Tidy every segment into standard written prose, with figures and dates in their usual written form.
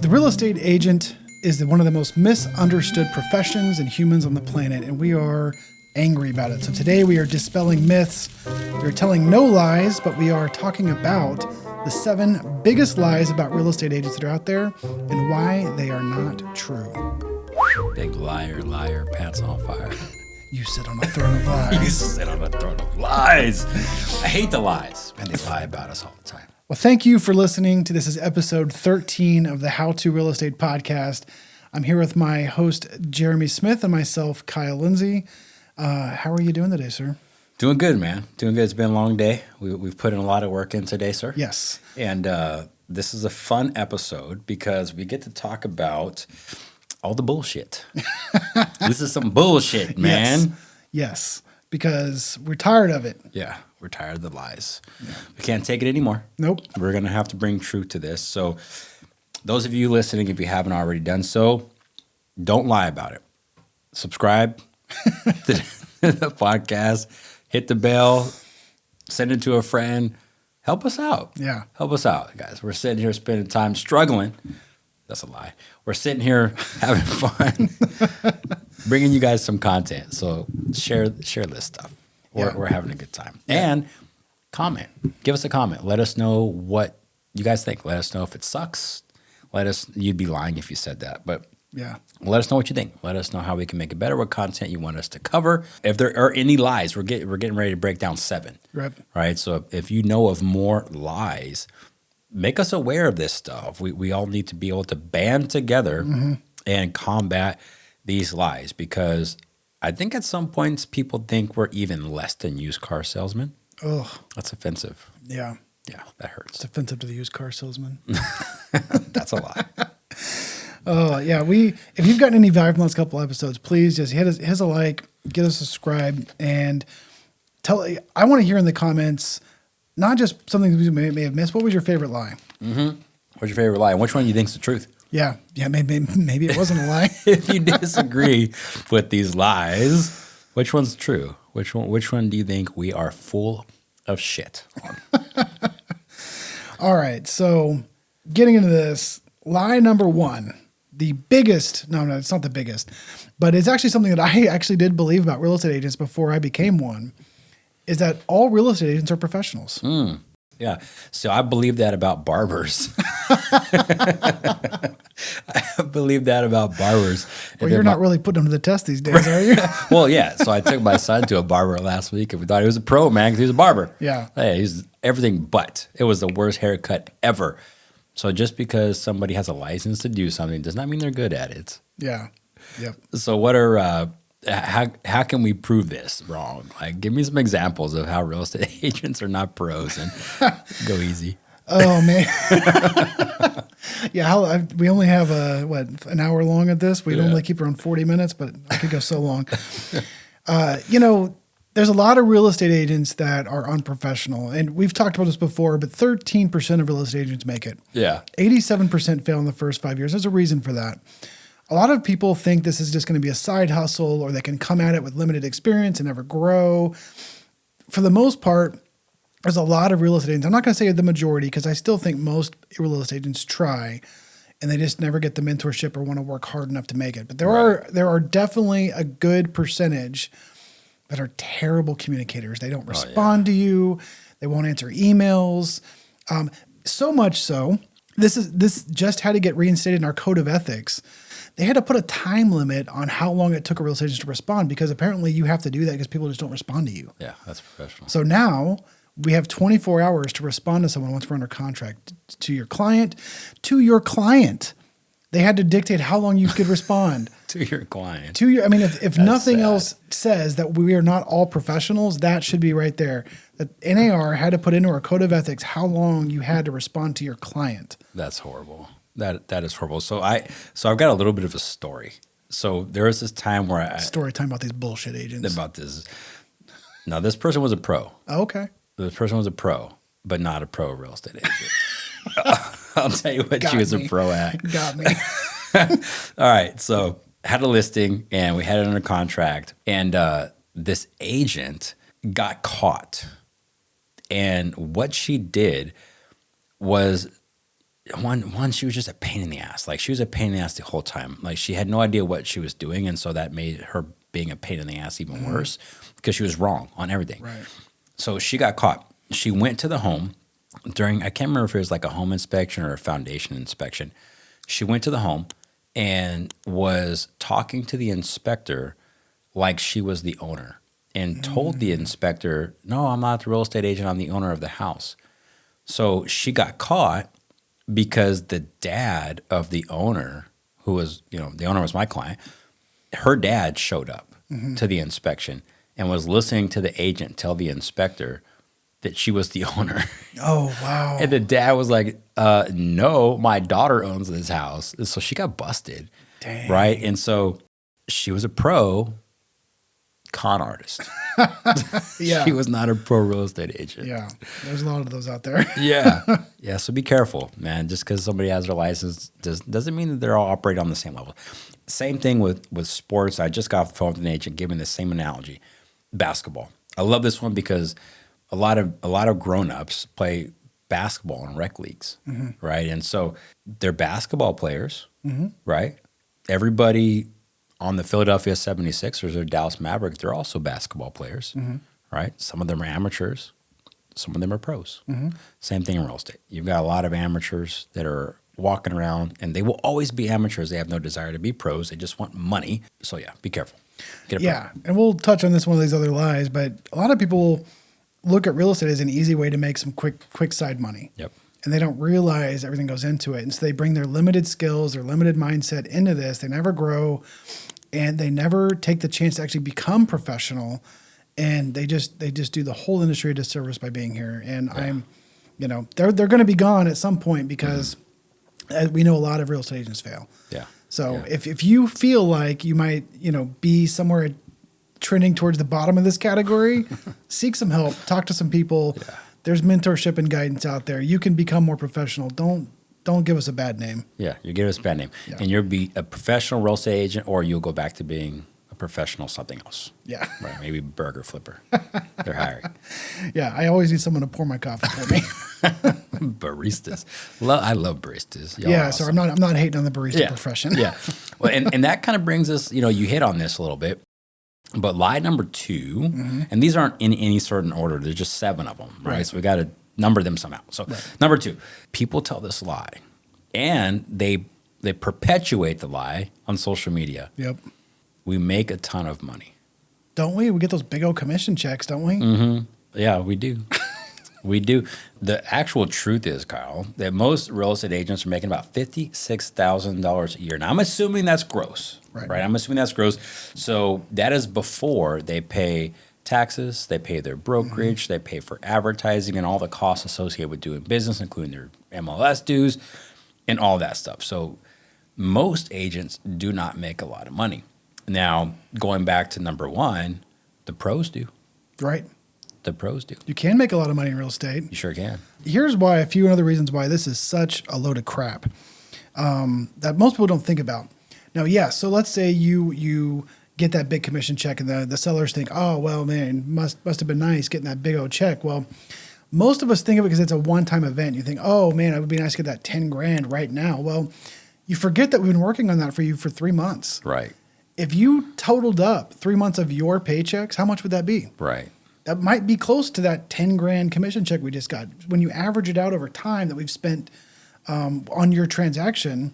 The real estate agent is one of the most misunderstood professions and humans on the planet, and we are angry about it. So today we are dispelling myths. We're telling no lies, but we are talking about the 7 biggest lies about real estate agents that are out there and why they are not true. Big liar, liar, pants on fire. You sit on a throne of lies. You sit on a throne of lies. I hate the lies, and they lie about us all the time. Well, thank you for listening to this is episode 13 of the How to Real Estate Podcast. I'm here with my host, Jeremy Smith, and myself, Kyle Lindsay. How are you doing today, sir? Doing good, man. Doing good. It's been a long day. We've put in a lot of work in today, sir. Yes. And this is a fun episode because we get to talk about all the bullshit. This is some bullshit, man. Yes, because we're tired of it. Yeah, we're tired of the lies. Yeah. We can't take it anymore. Nope. We're going to have to bring truth to this. So those of you listening, if you haven't already done so, don't lie about it. Subscribe to the podcast. Hit the bell. Send it to a friend. Help us out. Yeah. Help us out, guys. We're sitting here spending time struggling. That's a lie. We're sitting here having fun, bringing you guys some content. So share this stuff. We're having a good time. Yeah. And comment. Give us a comment. Let us know what you guys think. Let us know if it sucks. You'd be lying if you said that. But yeah, let us know what you think. Let us know how we can make it better, what content you want us to cover. If there are any lies, we're getting ready to break down 7. Right? So if you know of more lies, make us aware of this stuff. We all need to be able to band together and combat these lies, because I think at some points people think we're even less than used car salesmen. Oh, that's offensive. Yeah. Yeah, that hurts. It's offensive to the used car salesman. That's a lie. Oh, yeah. If you've gotten any value from the last couple episodes, please just hit us a like, get us subscribed, and I want to hear in the comments, not just something we may have missed. What was your favorite lie? Mm-hmm. What's your favorite lie? And which one do you think is the truth? Yeah. Maybe it wasn't a lie. If you disagree with these lies, which one's true? Which one do you think we are full of shit on? All right. So getting into this, lie number 1, the biggest, no, it's not the biggest, but it's actually something that I actually did believe about real estate agents before I became one, is that all real estate agents are professionals. Yeah. So I believe that about barbers. I believe that about barbers. Well, you're not really putting them to the test these days, are you? Well, yeah. So I took my son to a barber last week, and we thought he was a pro, man, because he was a barber. Yeah. Hey, he's everything but. It was the worst haircut ever. So just because somebody has a license to do something does not mean they're good at it. Yeah. Yep. So what are how can we prove this wrong? Like, give me some examples of how real estate agents are not pros, and go easy. Oh man. Yeah, we only have an hour long at this. We normally keep around 40 minutes, but I could go so long. There's a lot of real estate agents that are unprofessional, and we've talked about this before, but 13% of real estate agents make it. Yeah. 87% fail in the first 5 years. There's a reason for that. A lot of people think this is just going to be a side hustle, or they can come at it with limited experience and never grow. For the most part, there's a lot of real estate agents. I'm not going to say the majority, because I still think most real estate agents try, and they just never get the mentorship or want to work hard enough to make it. But there are definitely a good percentage that are terrible communicators. They don't respond to you. They won't answer emails. So much so, this just had to get reinstated in our code of ethics. They had to put a time limit on how long it took a real estate agent to respond, because apparently you have to do that because people just don't respond to you. Yeah, that's professional. So now we have 24 hours to respond to someone once we're under contract. To your client. They had to dictate how long you could respond. To your client. If nothing else says that we are not all professionals, that should be right there. The NAR had to put into our code of ethics how long you had to respond to your client. That's horrible. That is horrible. So I've got a little bit of a story. So there was this time where story time about these bullshit agents. About this. Now, this person was a pro. Oh, okay. This person was a pro, but not a pro real estate agent. I'll tell you what she was a pro at. Got me. All right. So had a listing, and we had it under contract, and this agent got caught. And what she did was one, she was just a pain in the ass. Like, she was a pain in the ass the whole time. Like, she had no idea what she was doing, and so that made her being a pain in the ass even worse because she was wrong on everything. Right. So she got caught. She went to the home during, I can't remember if it was like a home inspection or a foundation inspection. She went to the home and was talking to the inspector like she was the owner, and told the inspector, no, I'm not the real estate agent, I'm the owner of the house. So she got caught because the dad of the owner, who was, the owner was my client, her dad showed up to the inspection and was listening to the agent tell the inspector that she was the owner. Oh, wow. And the dad was like, no, my daughter owns this house. And so she got busted. Dang. Right? And so she was a pro con artist. Yeah. She was not a pro real estate agent. Yeah. There's a lot of those out there. Yeah. Yeah. So be careful, man. Just because somebody has their license doesn't mean that they're all operating on the same level. Same thing with sports. I just got off the phone with an agent giving the same analogy. Basketball. I love this one because a lot of grown-ups play basketball in rec leagues, right? And so they're basketball players, right? Everybody on the Philadelphia 76ers or Dallas Mavericks, they're also basketball players, right? Some of them are amateurs. Some of them are pros. Same thing in real estate. You've got a lot of amateurs that are walking around, and they will always be amateurs. They have no desire to be pros. They just want money. So, yeah, be careful. Get a pro. And we'll touch on this one of these other lies, but a lot of people look at real estate as an easy way to make some quick side money. Yep. And they don't realize everything goes into it. And so they bring their limited skills, their limited mindset into this. They never grow, and they never take the chance to actually become professional. And they just do the whole industry a disservice by being here. And they're going to be gone at some point because we know a lot of real estate agents fail. Yeah. So if you feel like you might, be somewhere trending towards the bottom of this category, seek some help, talk to some people. Yeah. There's mentorship and guidance out there. You can become more professional. Don't give us a bad name. Yeah, you give us a bad name. Yeah. And you'll be a professional real estate agent, or you'll go back to being a professional something else. Yeah. Right, maybe burger flipper. They're hiring. Yeah, I always need someone to pour my coffee for me. Baristas. I love baristas. Y'all awesome. So I'm not hating on the barista profession. Yeah. Well, and that kind of brings us, you hit on this a little bit. But lie number 2, and these aren't in any certain order. There's just 7 of them, right? So we got to number them somehow. So number 2, people tell this lie, and they perpetuate the lie on social media. Yep. We make a ton of money. Don't we? We get those big old commission checks, don't we? Mm-hmm. Yeah, we do. We do. The actual truth is, Kyle, that most real estate agents are making about $56,000 a year. Now, I'm assuming that's gross, right? I'm assuming that's gross. So that is before they pay taxes, they pay their brokerage, they pay for advertising and all the costs associated with doing business, including their MLS dues and all that stuff. So most agents do not make a lot of money. Now, going back to number 1, the pros do. Right. The pros do. You can make a lot of money in real estate. You sure can. Here's why, a few other reasons why this is such a load of crap that most people don't think about. Now, so let's say you get that big commission check and the sellers think, oh, well, man, must have been nice getting that big old check. Well, most of us think of it because it's a one-time event. You think, oh, man, it would be nice to get that 10 grand right now. Well, you forget that we've been working on that for you for 3 months. Right. If you totaled up 3 months of your paychecks, how much would that be? Right. That might be close to that 10 grand commission check we just got. When you average it out over time that we've spent on your transaction,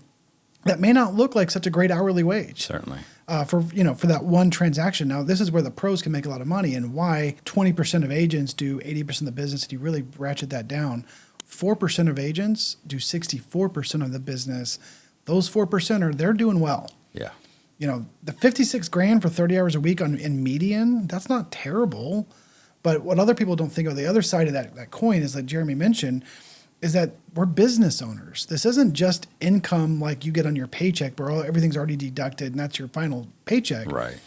that may not look like such a great hourly wage. Certainly. For that one transaction. Now, this is where the pros can make a lot of money, and why 20% of agents do 80% of the business. And you really ratchet that down, 4% of agents do 64% of the business. Those 4% they're doing well. Yeah. The 56 grand for 30 hours a week in median, that's not terrible. But what other people don't think of, the other side of that coin is, like Jeremy mentioned, is that we're business owners. This isn't just income like you get on your paycheck where everything's already deducted and that's your final paycheck. Right.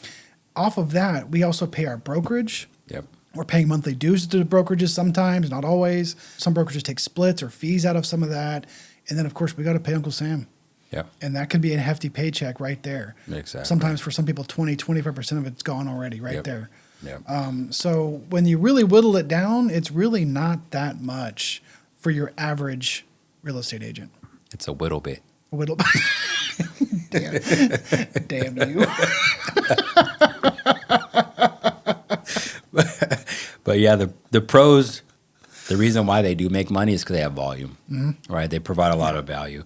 Off of that, we also pay our brokerage. Yep. We're paying monthly dues to the brokerages sometimes, not always. Some brokerages take splits or fees out of some of that. And then, of course, we got to pay Uncle Sam. Yeah. And that could be a hefty paycheck right there. Exactly. Sometimes for some people, 25% of it's gone already right there. Yeah. So when you really whittle it down, it's really not that much for your average real estate agent. It's a whittle bit. A whittle bit. Damn you. But yeah, the pros, the reason why they do make money is because they have volume, right? They provide a lot of value,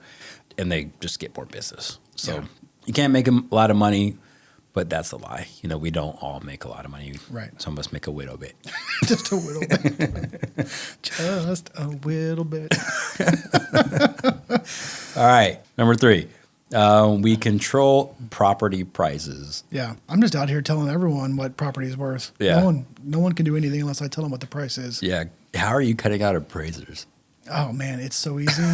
and they just get more business. So you can't make a lot of money, but that's a lie. You know, we don't all make a lot of money. Right. Some of us make a whittle bit. Just a whittle bit. Just a whittle bit. All right. Number 3. We control property prices. Yeah. I'm just out here telling everyone what property is worth. Yeah. No one can do anything unless I tell them what the price is. Yeah. How are you cutting out appraisers? Oh, man, it's so easy.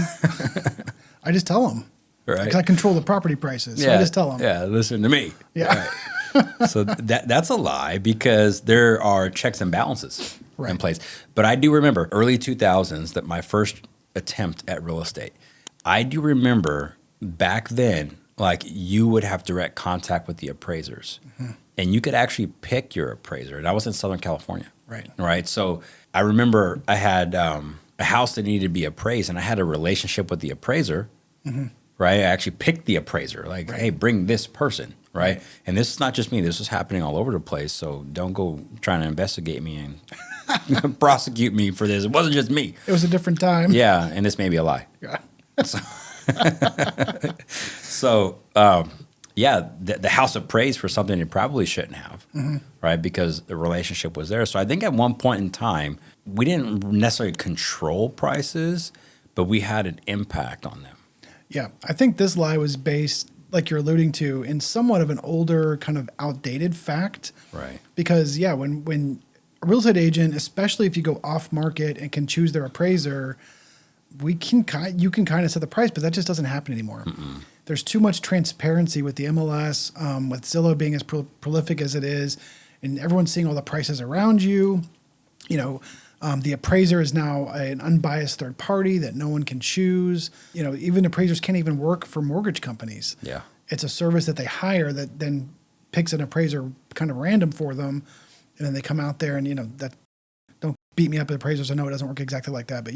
I just tell them. Right. Because I control the property prices. So I just tell them. Yeah, listen to me. Yeah. Right. So that's a lie because there are checks and balances in place. But I do remember early 2000s that my first attempt at real estate. I do remember back then, like you would have direct contact with the appraisers. And you could actually pick your appraiser. And I was in Southern California. Right. So I remember I had a house that needed to be appraised, and I had a relationship with the appraiser. Right. I actually picked the appraiser, like, hey, bring this person. Right. And this is not just me. This was happening all over the place. So don't go trying to investigate me and prosecute me for this. It wasn't just me. It was a different time. Yeah. And this may be a lie. Yeah. So the house appraised for something it probably shouldn't have, right? Because the relationship was there. So I think at one point in time, we didn't necessarily control prices, but we had an impact on them. Yeah. I think this lie was based, like you're alluding to, in somewhat of an older, kind of outdated fact. Right. Because, when a real estate agent, especially if you go off market and can choose their appraiser, you can kind of set the price, but that just doesn't happen anymore. There's too much transparency with the MLS, with Zillow being as prolific as it is, and everyone's seeing all the prices around you. You know, the appraiser is now an unbiased third party that no one can choose. You know, even appraisers can't even work for mortgage companies. Yeah. It's a service that they hire that then picks an appraiser kind of random for them, and then they come out there and, that don't beat me up at appraisers. I know it doesn't work exactly like that, but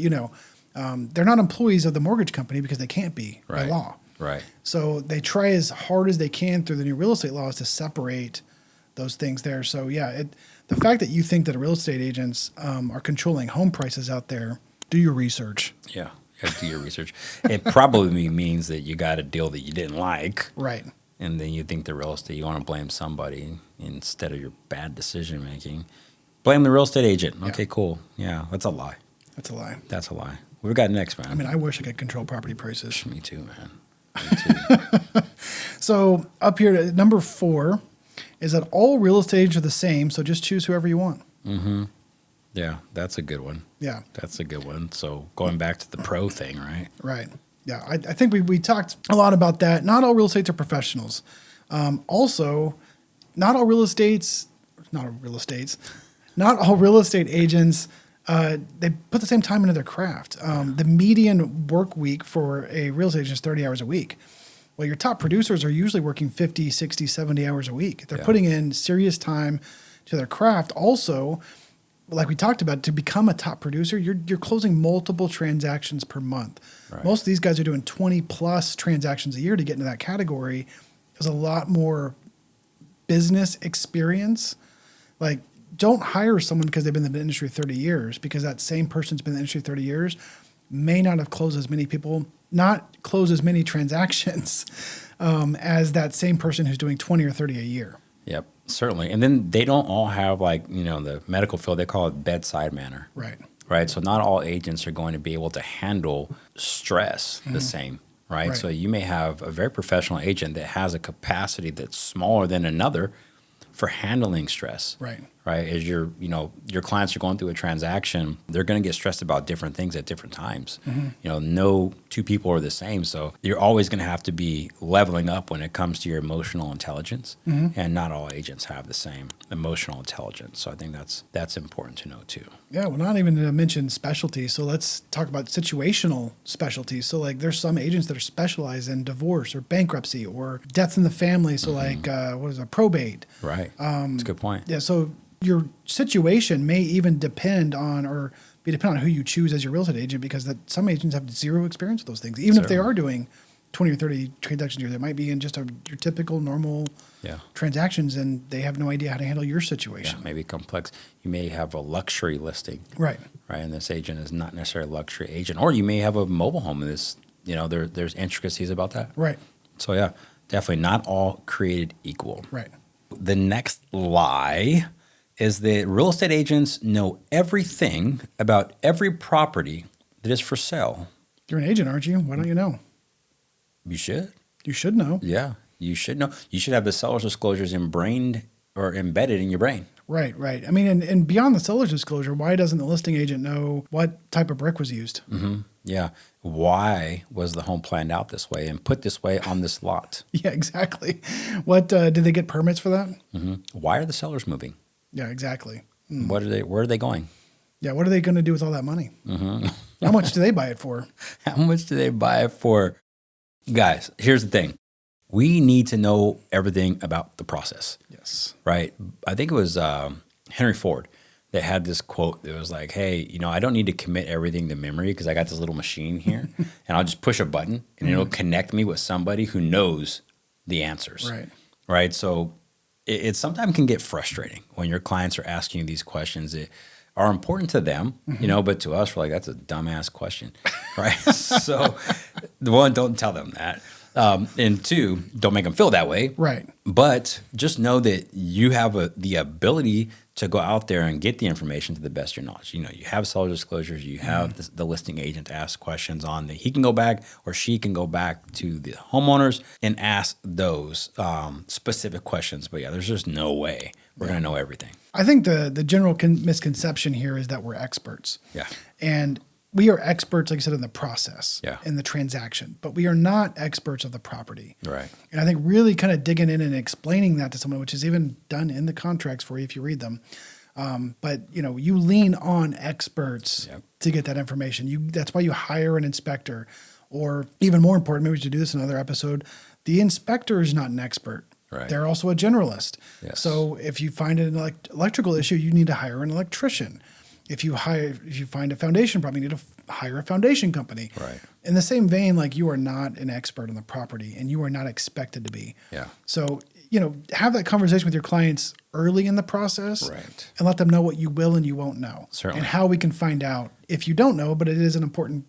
they're not employees of the mortgage company because they can't be by law. Right. So they try as hard as they can through the new real estate laws to separate those things there. So the fact that you think that real estate agents are controlling home prices out there, do your research. Yeah. You have to do your research. It probably means that you got a deal that you didn't like. Right. And then you think the real estate, you want to blame somebody instead of your bad decision making. Blame the real estate agent. Okay, Yeah. cool. Yeah, that's a lie. That's a lie. That's a lie. What we got next, man? I mean, I wish I could control property prices. Me too, man. Me too. So up here at number 4 is that all real estate agents are the same, so just choose whoever you want. Yeah, that's a good one. Yeah. That's a good one. So going back to the pro thing, right? Right. Yeah, I think we talked a lot about that. Not all real estates are professionals. Also, not all real estate agents, they put the same time into their craft. The median work week for a real estate agent is 30 hours a week. Well, your top producers are usually working 50, 60, 70 hours a week. They're putting in serious time to their craft. Also, like we talked about, to become a top producer, you're closing multiple transactions per month. Right. Most of these guys are doing 20 plus transactions a year to get into that category. There's a lot more business experience. Like, don't hire someone because they've been in the industry 30 years, because that same person's been in the industry 30 years may not have closed as many transactions as that same person who's doing 20 or 30 a year. Yep, certainly. And then they don't all have, like, the medical field, they call it bedside manner. Right. Right. So not all agents are going to be able to handle stress the same. Right. So you may have a very professional agent that has a capacity that's smaller than another for handling stress. Right. Right. As your clients are going through a transaction, they're going to get stressed about different things at different times. No two people are the same. So you're always going to have to be leveling up when it comes to your emotional intelligence. And not all agents have the same emotional intelligence. So I think that's important to know too. Yeah. Well, not even to mention specialties. So let's talk about situational specialties. So like there's some agents that are specialized in divorce or bankruptcy or death in the family. So probate. Right. That's a good point. Yeah. So your situation may even depend on or be dependent on who you choose as your real estate agent, because that some agents have zero experience with those things. Even if they are doing 20 or 30 transactions a year, that might be in just your typical normal transactions, and they have no idea how to handle your situation. Yeah, maybe complex. You may have a luxury listing. Right. And this agent is not necessarily a luxury agent. Or you may have a mobile home, and there's intricacies about that. Right. So yeah, definitely not all created equal. Right. The next lie is that real estate agents know everything about every property that is for sale. You're an agent, aren't you? Why don't you know? You should. You should know. Yeah, you should know. You should have the seller's disclosures embedded in your brain. Right, right. I mean, and beyond the seller's disclosure, why doesn't the listing agent know what type of brick was used? Mm-hmm. Yeah. Why was the home planned out this way and put this way on this lot? Yeah, exactly. What did they get permits for that? Mm-hmm. Why are the sellers moving? Yeah, exactly. Where are they going? Yeah, what are they going to do with all that money? Mm-hmm. How much do they buy it for? How much do they buy it for? Guys, here's the thing. We need to know everything about the process. Yes. Right? I think it was Henry Ford that had this quote that was like, hey, I don't need to commit everything to memory because I got this little machine here and I'll just push a button and it'll connect me with somebody who knows the answers. Right. Right? So it sometimes can get frustrating when your clients are asking you these questions that are important to them, but to us, we're like, that's a dumbass question, right? So, one, don't tell them that. And two, don't make them feel that way. Right. But just know that you have the ability to go out there and get the information to the best of your knowledge. You have seller disclosures. You have the listing agent to ask questions on that. He can go back or she can go back to the homeowners and ask those specific questions. But yeah, there's just no way we're going to know everything. I think the general misconception here is that we're experts. Yeah. And we are experts, like I said, in the process, in the transaction, but we are not experts of the property. Right. And I think really kind of digging in and explaining that to someone, which is even done in the contracts for you if you read them. But you lean on experts to get that information. That's why you hire an inspector, or even more important, maybe we should do this in another episode. The inspector is not an expert. Right. They're also a generalist. Yes. So if you find an electrical issue, you need to hire an electrician. If you find a foundation problem, you need to hire a foundation company. Right. In the same vein, you are not an expert on the property, and you are not expected to be. Yeah. So, have that conversation with your clients early in the process, Right. and let them know what you will and you won't know. Certainly. And how we can find out if you don't know, but it is an important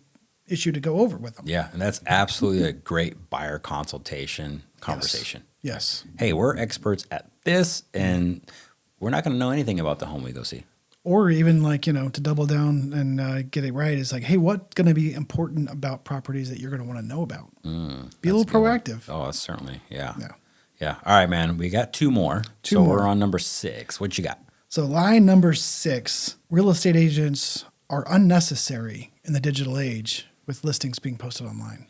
issue to go over with them. Yeah, and that's absolutely a great buyer consultation conversation. Yes. Hey, we're experts at this, and we're not going to know anything about the home we go see. Or even to double down and get it right is hey, what's going to be important about properties that you're going to want to know about? Be a little proactive. Oh, certainly. Yeah. Yeah. Yeah. All right, man. We got two more. Two more. We're on number 6. What you got? So lie number 6, real estate agents are unnecessary in the digital age with listings being posted online.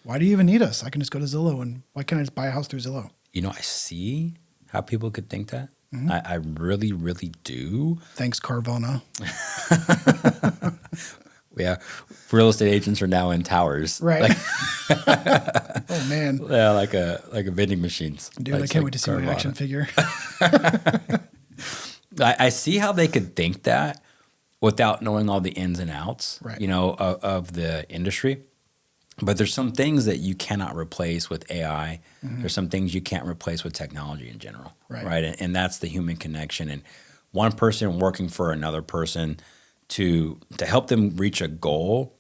Why do you even need us? I can just go to Zillow, and why can't I just buy a house through Zillow? I see how people could think that. I really, really do. Thanks, Carvana. Yeah. Real estate agents are now in towers. Right. Oh, man. Yeah, like a vending machines. Dude, I can't wait to see my action figure. I see how they could think that without knowing all the ins and outs, of the industry. But there's some things that you cannot replace with AI. There's some things you can't replace with technology in general, right? And that's the human connection. And one person working for another person to help them reach a goal,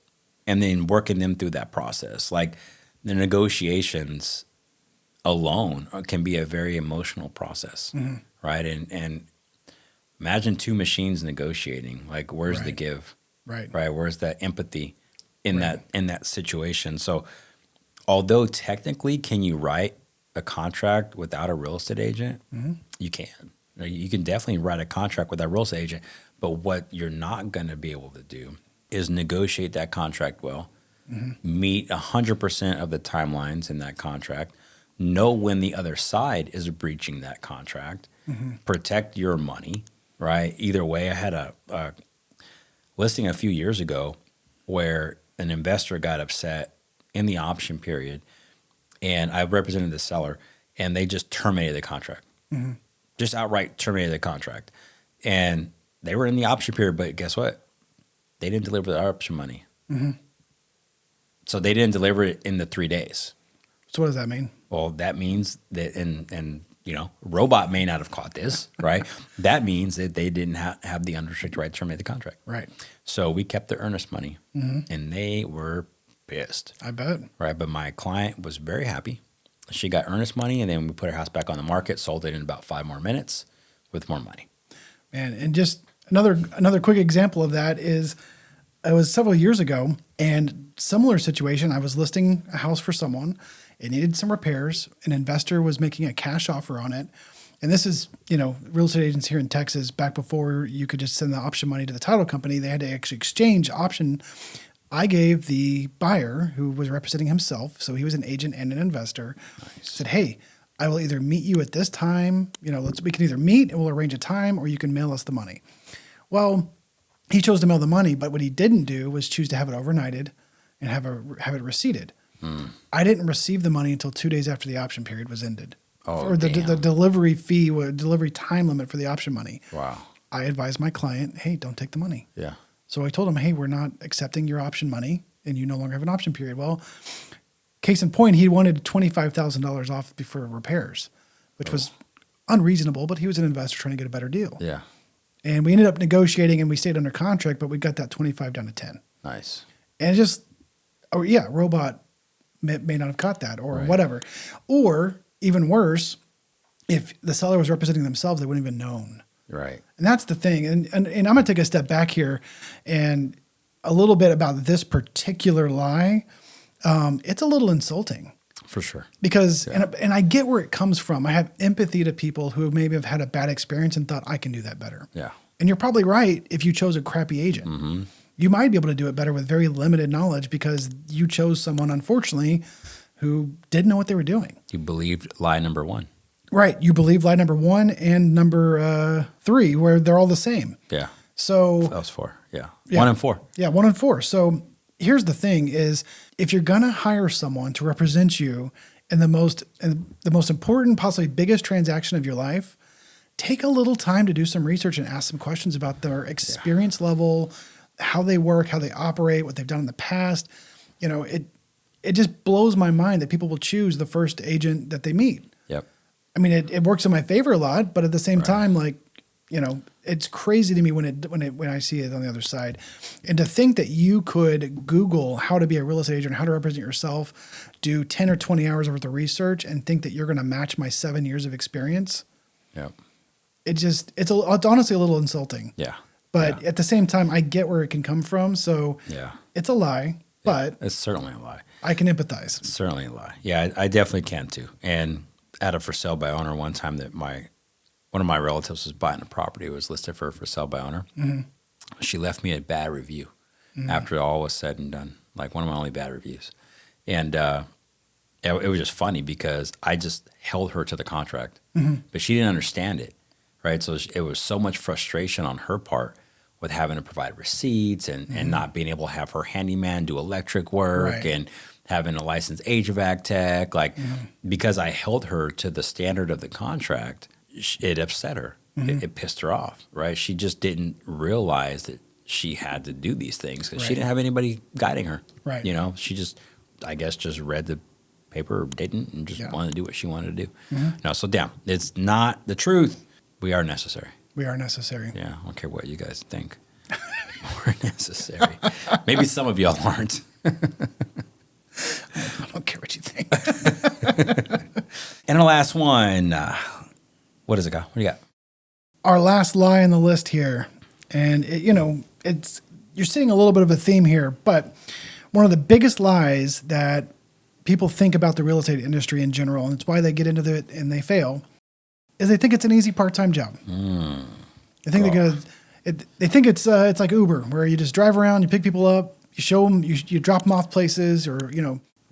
and then working them through that process. Like the negotiations alone can be a very emotional process, right? And imagine two machines negotiating. Where's the give? Right? Where's that empathy in that situation? So although technically can you write a contract without a real estate agent? You can. You can definitely write a contract with a real estate agent, but what you're not going to be able to do is negotiate that contract well, meet 100% of the timelines in that contract, know when the other side is breaching that contract, protect your money, right? Either way, I had a listing a few years ago where an investor got upset in the option period, and I represented the seller, and they just terminated the contract. Just outright terminated the contract. And they were in the option period, but guess what? they didn't deliver the option money. So they didn't deliver it in the 3 days. So what does that mean? Well, that means that, and you know, a robot may not have caught this, right? That means that they didn't have the unrestricted right to terminate the contract. Right. So we kept their earnest money, and they were pissed. I bet. Right, but my client was very happy. She got earnest money, and then we put her house back on the market, sold it in about 5 more minutes with more money. Man, and just another quick example of that is, it was several years ago, and similar situation. I was listing a house for someone. It needed some repairs. An investor was making a cash offer on it. And this is, you know, real estate agents here in Texas, back before you could just send the option money to the title company, they had to actually exchange option. I gave the buyer, who was representing himself, so he was an agent and an investor, said, hey, I will either meet you at this time, you know, we can either meet and we'll arrange a time, or you can mail us the money. Well, he chose to mail the money, but what he didn't do was choose to have it overnighted and have it receipted. I didn't receive the money until 2 days after the option period was ended. Or the delivery fee, delivery time limit for the option money. Wow. I advised my client, hey, don't take the money. Yeah. So I told him, hey, we're not accepting your option money, and you no longer have an option period. Well, case in point, he wanted $25,000 off for repairs, which was unreasonable, but he was an investor trying to get a better deal. Yeah. And we ended up negotiating, and we stayed under contract, but we got that 25 down to 10. Nice. And robot may not have caught that, or whatever. Or even worse, if the seller was representing themselves, they wouldn't even known. Right. And that's the thing. And I'm going to take a step back here and a little bit about this particular lie. It's a little insulting. For sure. Because, and I get where it comes from. I have empathy to people who maybe have had a bad experience and thought, I can do that better. Yeah. And you're probably right if you chose a crappy agent. You might be able to do it better with very limited knowledge because you chose someone, unfortunately, who didn't know what they were doing. You believed lie number 1. Right. You believe lie number 1 and number 3, where they're all the same. Yeah. So that was 4. Yeah. 1 and 4. Yeah, 1 and 4. So here's the thing is, if you're going to hire someone to represent you in the most important, possibly biggest transaction of your life, take a little time to do some research and ask some questions about their experience level, how they work, how they operate, what they've done in the past. You know, it just blows my mind that people will choose the first agent that they meet. Yep. I mean, it works in my favor a lot, but at the same time, like, you know, it's crazy to me when I see it on the other side. And to think that you could Google how to be a real estate agent, how to represent yourself, do 10 or 20 hours worth of research, and think that you're going to match my 7 years of experience. Yep. It's honestly a little insulting. Yeah. But at the same time, I get where it can come from. So it's a lie, but it's certainly a lie. I can empathize. It's certainly a lie. Yeah, I definitely can too. And at a for sale by owner one time that one of my relatives was buying a property. It was listed for sale by owner. She left me a bad review after all was said and done, like one of my only bad reviews. And it was just funny because I just held her to the contract, but she didn't understand it, right? So it was so much frustration on her part with having to provide receipts and not being able to have her handyman do electric work and having a licensed HVAC tech, like because I held her to the standard of the contract, it upset her. It pissed her off, right? She just didn't realize that she had to do these things because she didn't have anybody guiding her. Right. You know, she just, I guess, just read the paper or didn't and just wanted to do what she wanted to do. No, so damn, it's not the truth. We are necessary. We are necessary. Yeah, I don't care what you guys think. We're necessary. Maybe some of y'all aren't. I don't care what you think. And the last one, what does it go? What do you got? Our last lie on the list here, and you're seeing a little bit of a theme here, but one of the biggest lies that people think about the real estate industry in general, and it's why they get into it and they fail, is they think it's an easy part-time job. They think they think it's like Uber, where you just drive around, you pick people up, you show them, you drop them off places, or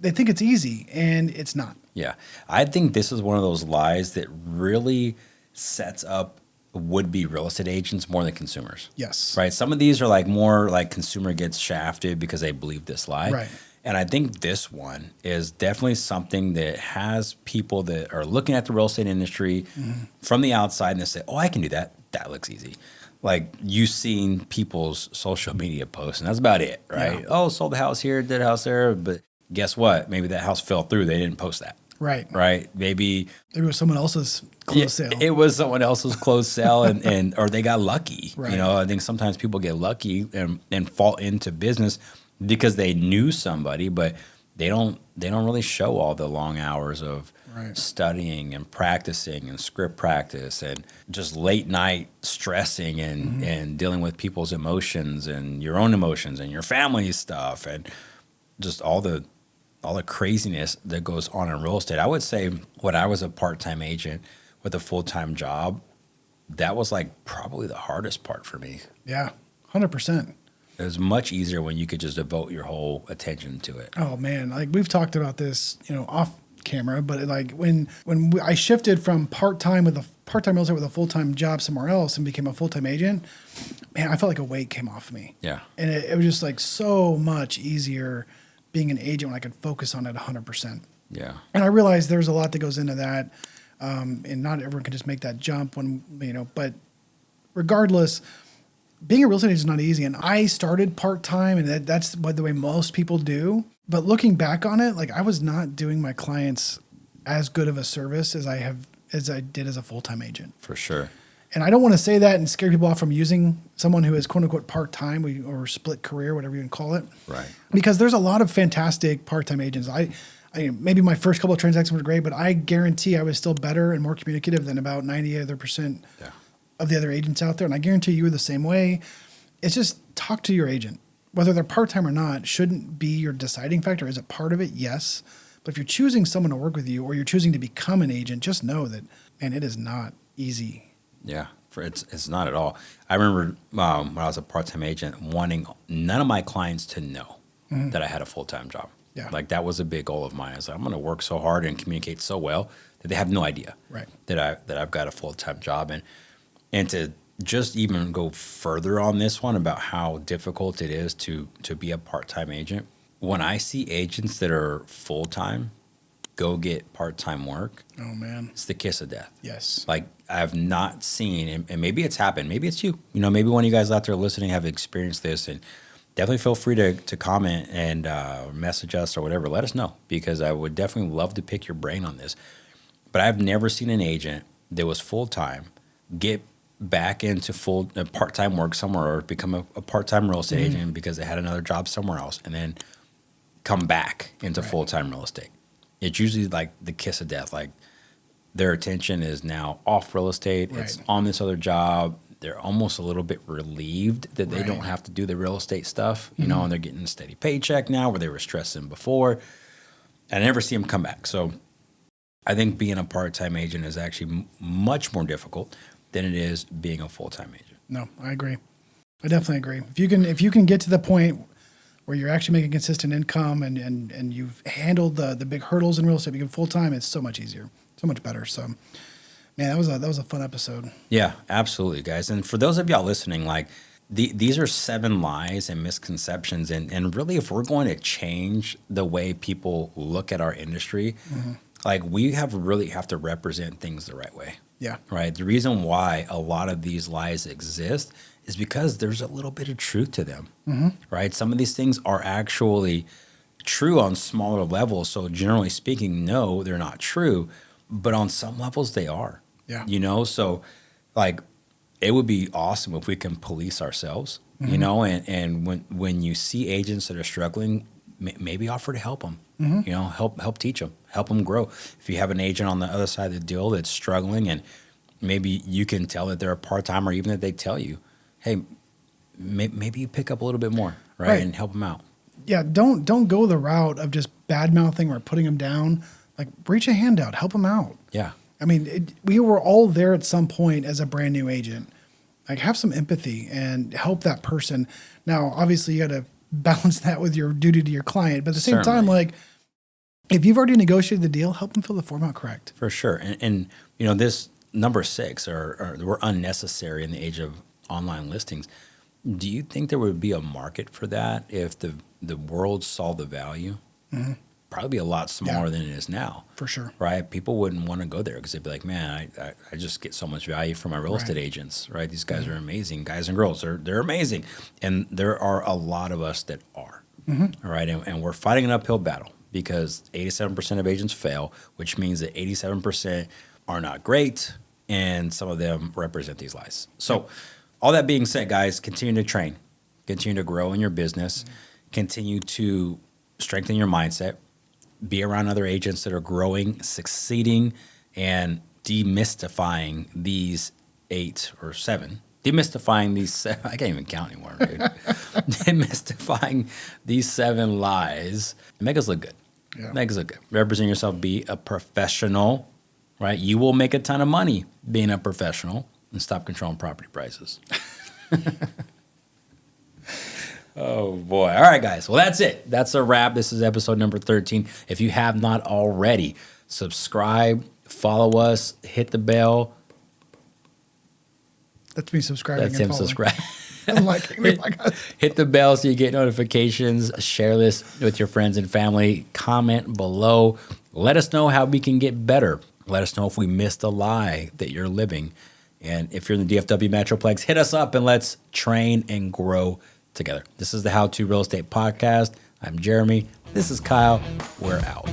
they think it's easy, and it's not. Yeah, I think this is one of those lies that really sets up would-be real estate agents more than consumers. Yes. Right? Some of these are like more like consumer gets shafted because they believe this lie. Right. And I think this one is definitely something that has people that are looking at the real estate industry from the outside and they say, oh, I can do that. That looks easy. like you seen people's social media posts, and that's about it, right? Yeah. Oh, sold the house here, did a house there, but guess what? Maybe that house fell through. They didn't post that. Right. Maybe it was someone else's closed sale. It was someone else's closed sale, and or they got lucky. Right. I think sometimes people get lucky and fall into business because they knew somebody, but they don't really show all the long hours of studying and practicing and script practice and just late night stressing and dealing with people's emotions and your own emotions and your family's stuff and just all the craziness that goes on in real estate. I would say when I was a part-time agent with a full-time job, that was like probably the hardest part for me. Yeah, 100%. It was much easier when you could just devote your whole attention to it. Oh man, like we've talked about this, off camera, but like when I shifted from part-time real estate with a full-time job somewhere else and became a full-time agent, man, I felt like a weight came off me. Yeah. And it was just like so much easier being an agent when I could focus on it 100%. Yeah. And I realized there's a lot that goes into that. And not everyone can just make that jump but regardless, being a real estate agent is not easy. And I started part-time and that's the way most people do. But looking back on it, like I was not doing my clients as good of a service as I did as a full-time agent. For sure. And I don't want to say that and scare people off from using someone who is quote unquote part-time or split career, whatever you can call it. Right. Because there's a lot of fantastic part-time agents. I maybe my first couple of transactions were great, but I guarantee I was still better and more communicative than about 98% of the other agents out there. And I guarantee you were the same way. It's just talk to your agent. Whether they're part-time or not shouldn't be your deciding factor. Is it part of it? Yes. But if you're choosing someone to work with you or you're choosing to become an agent, just know that, man, it is not easy. Yeah, it's not at all. I remember when I was a part-time agent wanting none of my clients to know that I had a full-time job. Yeah. Like that was a big goal of mine. I was like, I'm going to work so hard and communicate so well that they have no idea that I've got a full-time job. And to just even go further on this one about how difficult it is to be a part-time agent. When I see agents that are full-time go get part-time work, oh man, it's the kiss of death. Yes. Like I've not seen, and maybe it's happened, maybe it's you. Maybe one of you guys out there listening have experienced this, and definitely feel free to comment and message us or whatever. Let us know, because I would definitely love to pick your brain on this. But I've never seen an agent that was full-time get back into part-time work somewhere or become a part-time real estate agent because they had another job somewhere else and then come back into full-time real estate. It's usually like the kiss of death. Like their attention is now off real estate. It's on this other job. They're almost a little bit relieved that they don't have to do the real estate stuff, and they're getting a steady paycheck now where they were stressing before. I never see them come back. So I think being a part-time agent is actually much more difficult than it is being a full-time agent. No, I agree. I definitely agree. If you can get to the point where you're actually making consistent income and you've handled the big hurdles in real estate, being full-time, it's so much easier, so much better. So, man, that was a fun episode. Yeah, absolutely, guys. And for those of y'all listening, like these are 7 lies and misconceptions. And really, if we're going to change the way people look at our industry, like we really have to represent things the right way. Yeah. Right. The reason why a lot of these lies exist is because there's a little bit of truth to them. Right. Some of these things are actually true on smaller levels. So generally speaking, no, they're not true. But on some levels, they are. Yeah. So like it would be awesome if we can police ourselves, and when you see agents that are struggling, maybe offer to help them. Help teach them, help them grow. If you have an agent on the other side of the deal that's struggling, and maybe you can tell that they're a part-time, or even that they tell you, hey, maybe you pick up a little bit more, right? And help them out. Yeah, don't go the route of just bad-mouthing or putting them down. Like, reach a hand out, help them out. Yeah. I mean, we were all there at some point as a brand new agent. Like, have some empathy and help that person. Now, obviously, you got to balance that with your duty to your client. But at the same time, like, if you've already negotiated the deal, help them fill the form out correct. For sure. And this number 6 we're unnecessary in the age of online listings. Do you think there would be a market for that if the world saw the value? probably a lot smaller than it is now. For sure. Right? People wouldn't want to go there because they'd be like, man, I just get so much value from my real estate agents, right? These guys are amazing, guys and girls. They're amazing. And there are a lot of us that are, all right? And we're fighting an uphill battle because 87% of agents fail, which means that 87% are not great, and some of them represent these lies. So all that being said, guys, continue to train, continue to grow in your business, continue to strengthen your mindset, be around other agents that are growing, succeeding, and demystifying these 8 or 7. Demystifying these 7. I can't even count anymore, dude. Demystifying these 7 lies. Make us look good. Yeah. Make us look good. Represent yourself. Be a professional, right? You will make a ton of money being a professional, and stop controlling property prices. Oh, boy. All right, guys. Well, that's it. That's a wrap. This is episode number 13. If you have not already, subscribe, follow us, hit the bell. That's me subscribing. That's him subscribing. Hit the bell so you get notifications. Share this with your friends and family. Comment below. Let us know how we can get better. Let us know if we missed a lie that you're living. And if you're in the DFW Metroplex, hit us up and let's train and grow together. This is the How to Real Estate Podcast. I'm Jeremy. This is Kyle. We're out.